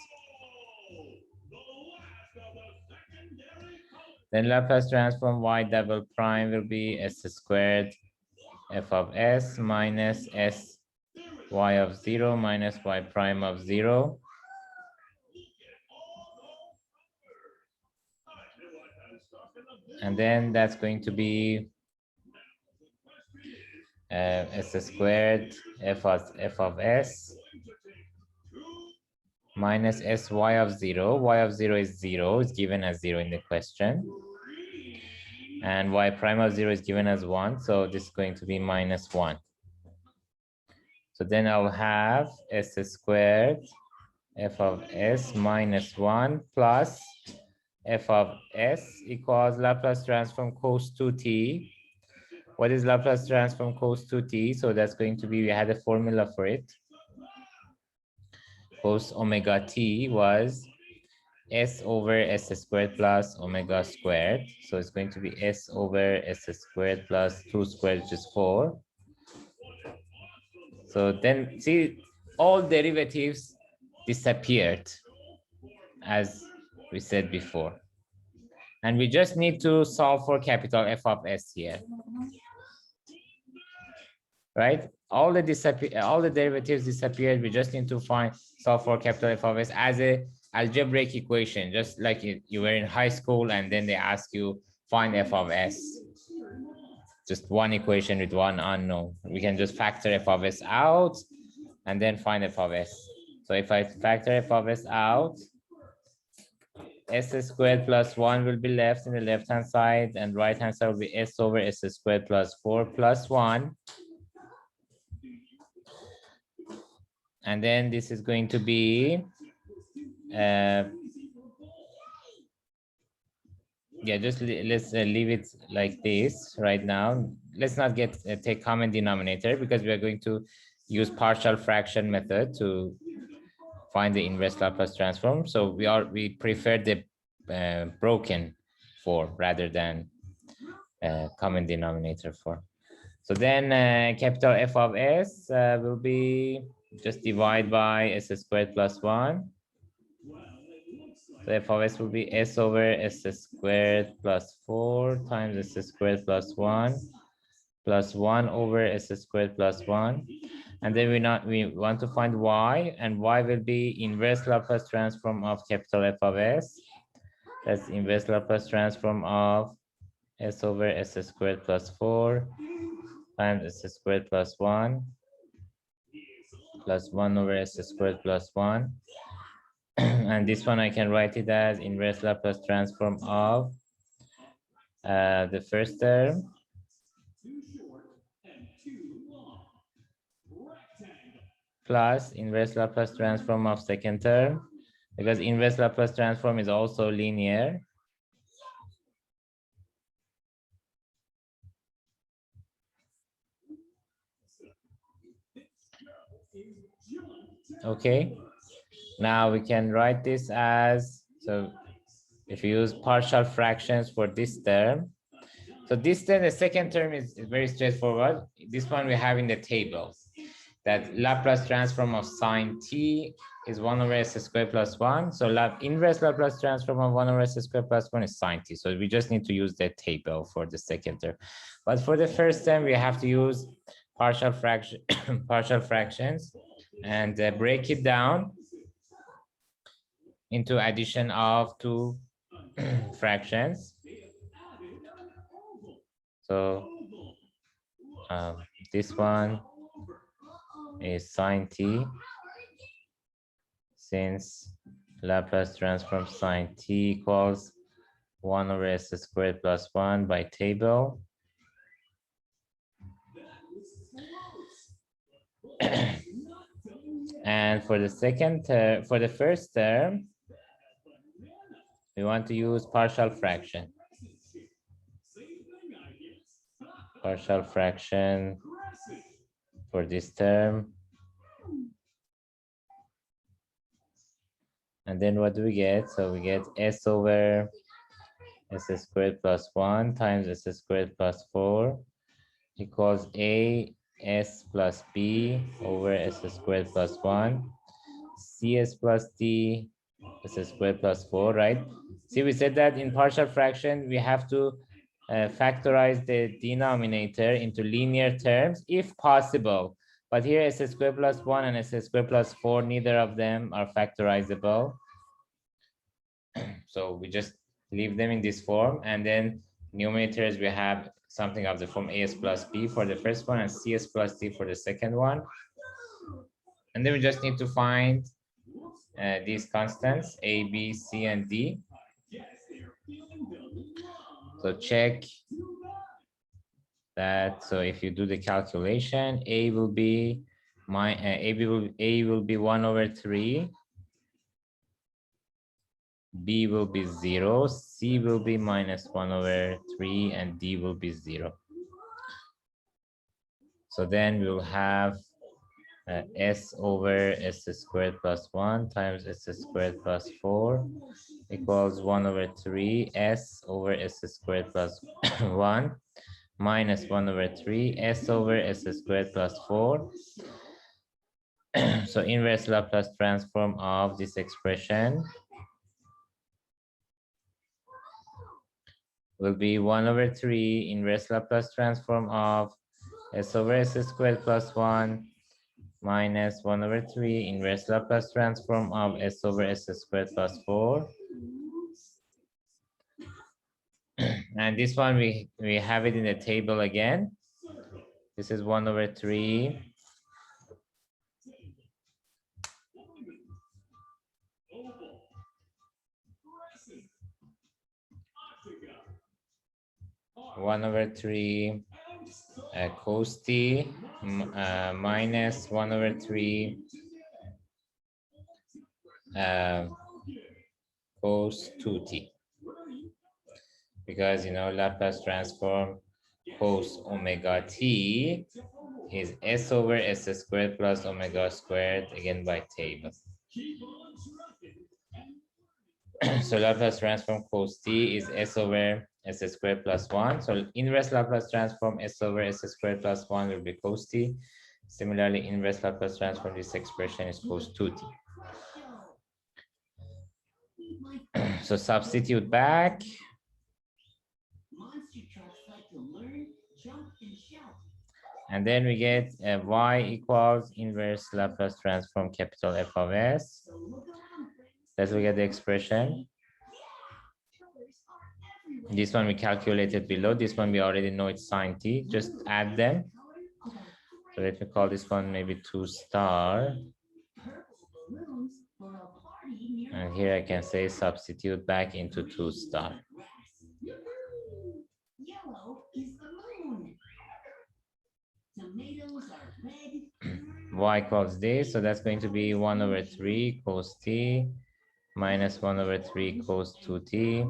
Then Laplace transform y double prime will be s squared f of s minus s y of 0 minus y prime of 0. And then that's going to be s squared f of s minus sy of 0. Y of 0 is 0, it's given as 0 in the question. And y prime of 0 is given as 1, so this is going to be minus 1. So then I'll have s squared f of s minus 1 plus f of s equals Laplace transform cos 2t. What is Laplace transform cos 2t? So that's going to be, we had a formula for it. Cos omega t was s over s squared plus omega squared. So it's going to be s over s squared plus 2 squared, which is 4. So then see, all derivatives disappeared, as we said before. And we just need to solve for capital F of s here. Right? All the derivatives disappeared. We just need to solve for capital F of s as a algebraic equation, just like you were in high school and then they ask you find f of s. Just one equation with one unknown. We can just factor f of s out and then find f of s. So if I factor f of s out, s squared plus 1 will be left in the left-hand side, and right-hand side will be s over s squared plus 4 plus 1. And then this is going to be, yeah, just let's leave it like this right now. Let's not take common denominator because we are going to use partial fraction method to find the inverse Laplace transform. So we prefer the broken form rather than common denominator form. So then capital F of s will be just divide by s squared plus 1. So f of s will be s over s squared plus 4 times s squared plus 1 plus 1 over s squared plus 1. And then we want to find y, and y will be inverse Laplace transform of capital F of s. That's inverse Laplace transform of s over s squared plus 4 times s squared plus 1 plus 1 over s squared plus 1. And this one I can write it as inverse Laplace transform of the first term plus inverse Laplace transform of second term, because inverse Laplace transform is also linear. Okay, now we can write this as, so if you use partial fractions for this term, so this term, the second term is very straightforward. This one we have in the table. that Laplace transform of sine t is 1 over s squared plus 1. So inverse Laplace transform of 1 over s squared plus 1 is sine t. So we just need to use that table for the second term. But for the first term, we have to use partial fractions and break it down into addition of two fractions. So this one is sine t, since Laplace transform sine t equals 1 over s squared plus 1 by table. And for the for the first term, we want to use partial fraction. Partial fraction for this term. And then what do we get? So we get s over s squared plus 1 times s squared plus 4 equals a s plus b over s squared plus 1 cs plus d s squared plus 4, right? See, we said that in partial fraction, we have to factorize the denominator into linear terms if possible. But here s squared plus 1 and s squared plus 4, neither of them are factorizable. So we just leave them in this form, and then numerators, we have something of the form as plus b for the first one and cs plus d for the second one. And then we just need to find these constants a, b, c, and d. So check that. So if you do the calculation, a will be a will be 1 over 3, b will be 0, c will be minus 1 over 3, and d will be 0. So then we'll have s over s squared plus 1 times s squared plus 4 equals 1 over 3 s over s squared plus 1 minus 1 over 3 s over s squared plus 4. So inverse Laplace transform of this expression will be 1 over 3 inverse Laplace transform of s over s squared plus 1 minus 1 over 3 inverse Laplace transform of s over s squared plus 4. And this one, we have it in the table again. This is 1 over 3 1 over 3 cos t minus 1 over 3 cos 2t, because Laplace transform cos omega t is s over s squared plus omega squared, again by table. So Laplace transform cos t is s over s squared plus 1. So inverse Laplace transform s over s squared plus 1 will be cos t. Similarly, inverse Laplace transform this expression is cos 2t. So substitute back. And then we get y equals inverse Laplace transform capital F of s. Let's look at the expression. This one we calculated below. This one we already know it's sine t. Just add them. So let me call this one maybe 2 star. And here I can say substitute back into 2 star. Y equals this, so that's going to be 1 over 3 cos t minus 1 over 3 cos 2t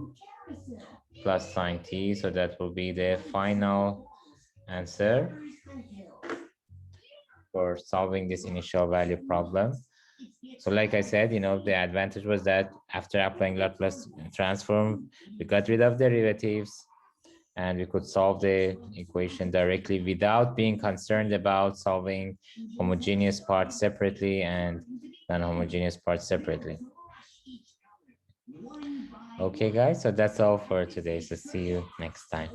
plus sine t. So that will be the final answer for solving this initial value problem. So like I said, the advantage was that after applying Laplace transform, we got rid of derivatives. and we could solve the equation directly without being concerned about solving homogeneous parts separately and non-homogeneous parts separately. Okay, guys, so that's all for today. So see you next time.